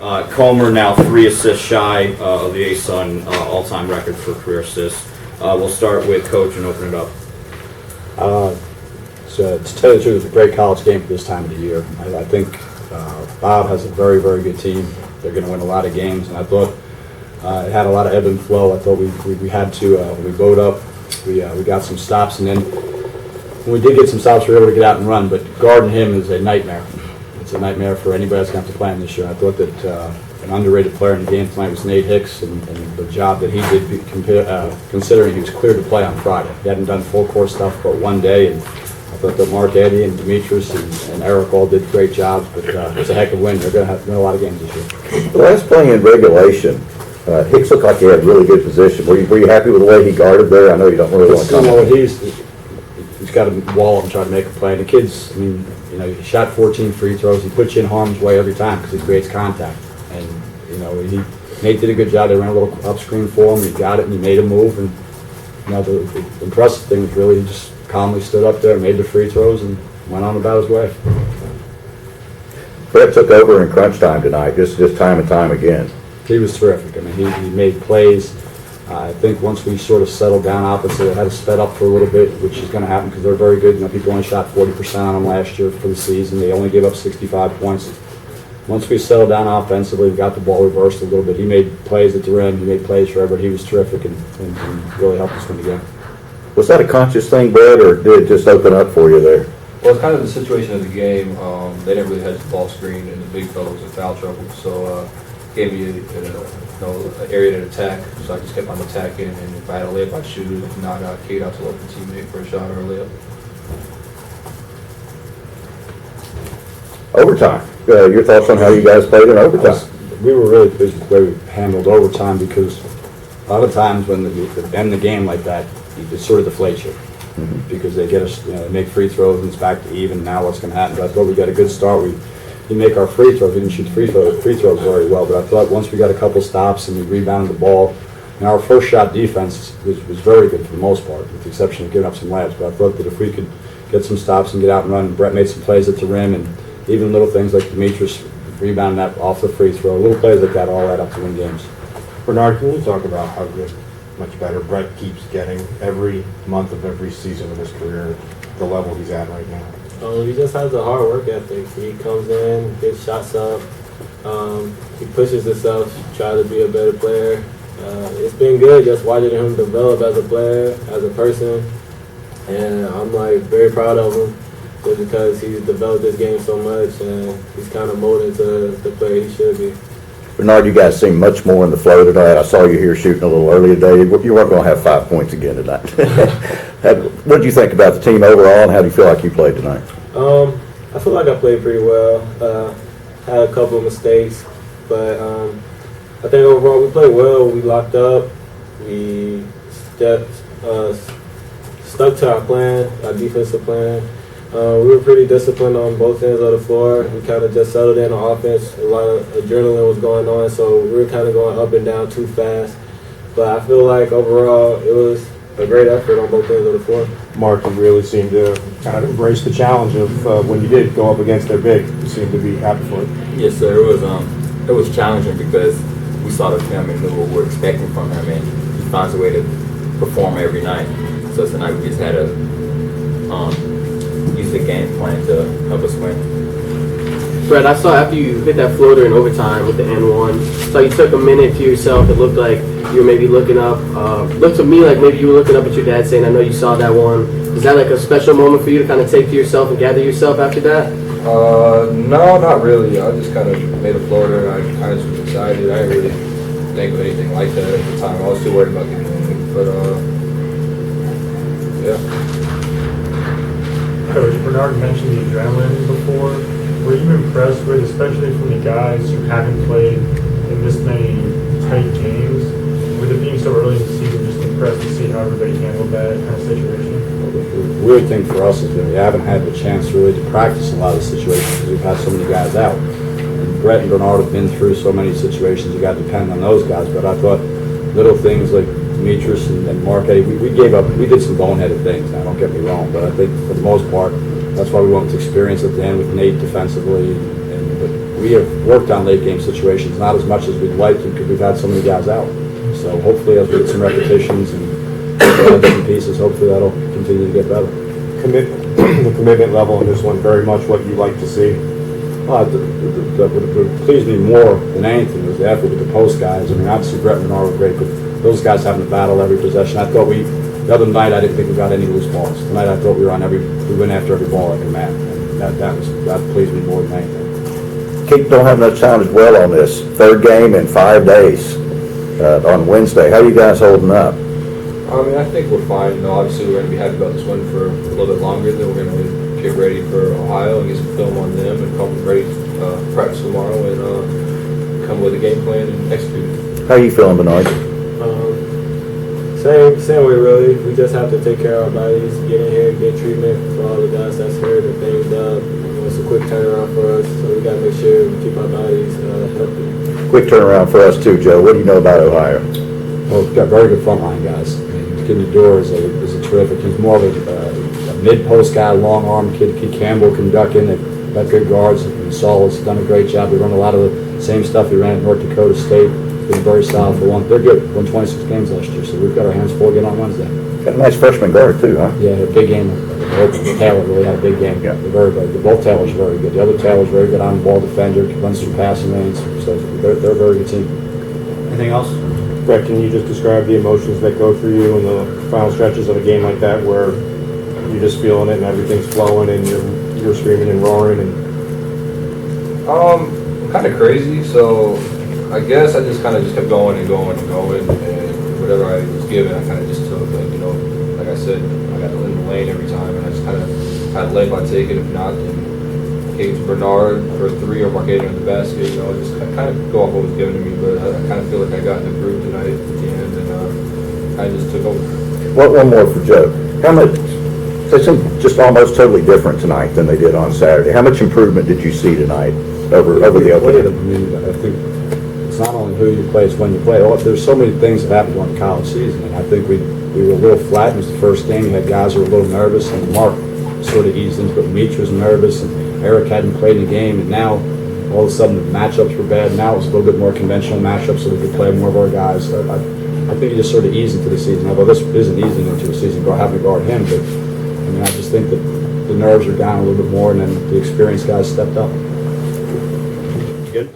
Comer now 3 assists shy of the ASUN all-time record for career assists. We'll start with Coach and open it up. So to tell you the truth, it's a great college game for this time of the year. I think Bob has a very, very good team. They're going to win a lot of games, and I thought it had a lot of ebb and flow. I thought we had to, when we bowed up, we got some stops, and then when we did get some stops, we were able to get out and run, but guarding him is a nightmare. It's a nightmare for anybody that's going to have to play him this year. I thought that an underrated player in the game tonight was Nate Hicks, and the job that he did, considering he was cleared to play on Friday. He hadn't done full court stuff but one day, and I thought that Mark Eddy and Demetrius and Eric all did great jobs, but it's a heck of a win. They're going to have to win a lot of games this year. The last play in regulation, Hicks looked like he had really good position. Were you happy with the way he guarded there? I know you don't really want to comment. He's got a wall and try to make a play. And the kids, I mean, he shot 14 free throws. He puts you in harm's way every time because he creates contact. And, Nate did a good job. They ran a little up screen for him. He got it and he made a move. And, the impressive thing was really he just calmly stood up there, made the free throws, and went on about his way. Brett took over in crunch time tonight, just time and time again. He was terrific. I mean, he made plays. I think once we sort of settled down offensively, it had us sped up for a little bit, which is going to happen because they're very good. People only shot 40% on them last year for the season. They only gave up 65 points. Once we settled down offensively, we got the ball reversed a little bit. He made plays at the rim. He made plays for everybody. He was terrific and really helped us win the game. Was that a conscious thing, Brett, or did it just open up for you there? Well, it's kind of the situation of the game. They didn't really hedge the ball screen, and the big fellow was in foul trouble. So gave me an area to attack. So I just kept on attacking, and if I had a layup, I'd shoot it. If not, I'd kick it out to an open teammate for a shot or a layup. Overtime. Your thoughts on how you guys played in overtime? We were really pleased with the way we handled overtime because a lot of times when they end the game like that, it sort of deflates you. Because they get us, they make free throws and it's back to even. Now what's going to happen? But I thought we got a good start. We make our free throws. We didn't shoot free throws very well, but I thought once we got a couple stops and we rebounded the ball, and our first shot defense was very good for the most part, with the exception of giving up some layups. But I thought that if we could get some stops and get out and run, Brett made some plays at the rim, and even little things like Demetrius rebounding that off the free throw, little plays like that all add up to win games. Bernard, can you talk about how good, much better Brett keeps getting every month of every season of his career, the level he's at right now? He just has a hard work ethic. He comes in, gets shots up, he pushes himself, tries to be a better player. It's been good just watching him develop as a player, as a person, and I'm very proud of him just because he's developed this game so much and he's kind of molded to the player he should be. Bernard, you guys seem much more in the flow tonight. I saw you here shooting a little early today. You weren't going to have 5 points again tonight. What did you think about the team overall, and how do you feel like you played tonight? I feel like I played pretty well. Had a couple of mistakes, but I think overall we played well. We locked up. We stuck to our plan, our defensive plan. We were pretty disciplined on both ends of the floor. We kind of just settled in on offense. A lot of adrenaline was going on, so we were kind of going up and down too fast. But I feel like overall it was a great effort on both ends of the floor. Mark, you really seemed to kind of embrace the challenge of when you did go up against their big. You seemed to be happy for it. Yes, sir. It was challenging because we saw the film and knew what we were expecting from him, and he finds a way to perform every night. So tonight we just had to use the game plan to help us win. Brett, I saw after you hit that floater in overtime with the N1, so you took a minute to yourself. It looked like you were maybe looking up. Looked to me like maybe you were looking up at your dad saying, I know you saw that one. Is that like a special moment for you to kind of take to yourself and gather yourself after that? No, not really. I just kind of made a floater. I kind of was excited. I didn't really think of anything like that at the time. I was too worried about getting in. But, yeah. Coach, Bernard mentioned the adrenaline before. Were you impressed with, especially from the guys who haven't played in this many tight games, with it being so early in the season, just impressed to see how everybody handled that kind of situation? Well, the weird thing for us is that we haven't had the chance really to practice a lot of the situations because we've had so many guys out. And Brett and Bernard have been through so many situations, you got to depend on those guys. But I thought little things like Demetrius and Mark Eddy, we did some boneheaded things, now don't get me wrong, but I think for the most part, that's why we went with experience at the end with Nate defensively, and we have worked on late game situations, not as much as we'd like to because we've had so many guys out. So hopefully as we get some repetitions and some pieces, hopefully that'll continue to get better. The commitment level in this one, very much what you like to see. What pleased me more than anything was the effort with the post guys. I mean, obviously Brett and Menard were great, but those guys having to battle every possession. I thought the other night I didn't think we got any loose balls. Tonight I thought we went after every ball like a man. And that pleased me more than anything. Don't have much time to dwell on this. Third game in 5 days on Wednesday. How are you guys holding up? I mean, I think we're fine. You know, obviously we're going to be happy about this win for a little bit longer. Then we're going to get ready for Ohio and get some film on them and come ready to practice tomorrow and come with a game plan and execute it. How are you feeling, Bernard? Same way really. We just have to take care of our bodies, get in here, get treatment for all the guys that's hurt and banged up. You know, it's a quick turnaround for us, so we got to make sure we keep our bodies healthy. Quick turnaround for us too, Joe. What do you know about Ohio? Well, we've got very good frontline guys. I mean, Kid Nador is a terrific. He's more of a mid-post guy, long arm kid. Kid Campbell can duck in. They've got good guards. And Saul has done a great job. They run a lot of the same stuff he ran at North Dakota State. Been very solid for one. They're good. Won 26 games last year, so we've got our hands full again on Wednesday. Got a nice freshman guard too, huh? Yeah, had a big game. Taylor really had a big game. Yeah. They're very good. Both Taylors are very good. The other Taylor's very good on ball defender, runs through passing lanes. So they're a very good team. Anything else? Brett, can you just describe the emotions that go through you in the final stretches of a game like that where you're just feeling it and everything's flowing and you're screaming and roaring and Kind of crazy, so I guess I just kind of kept going and going and going, and whatever I was given, I kind of just took. Like, you know, like I said, I got in the lane every time, and I just kind of had to lay by taking. If not, then gave to Bernard for a three or Marquette in the basket. You know, just kind of go off what was given to me, but I kind of feel like I got in the groove tonight at the end, and I just took over. One more for Joe. How much? They seem just almost totally different tonight than they did on Saturday. How much improvement did you see tonight over the I opening? mean, I think it's not only who you play, it's when you play. There's so many things that happen during the college season, and I think we were a little flat. It was the first game. You had guys who were a little nervous, and Mark sort of eased into it. Meach was nervous, and Eric hadn't played in the game, and now all of a sudden the matchups were bad. Now it was a little bit more conventional matchups, so we could play more of our guys. So I think you just sort of ease into the season. Although this isn't easing into the season, having to guard him, but I mean, I just think that the nerves are down a little bit more, and then the experienced guys stepped up. Good.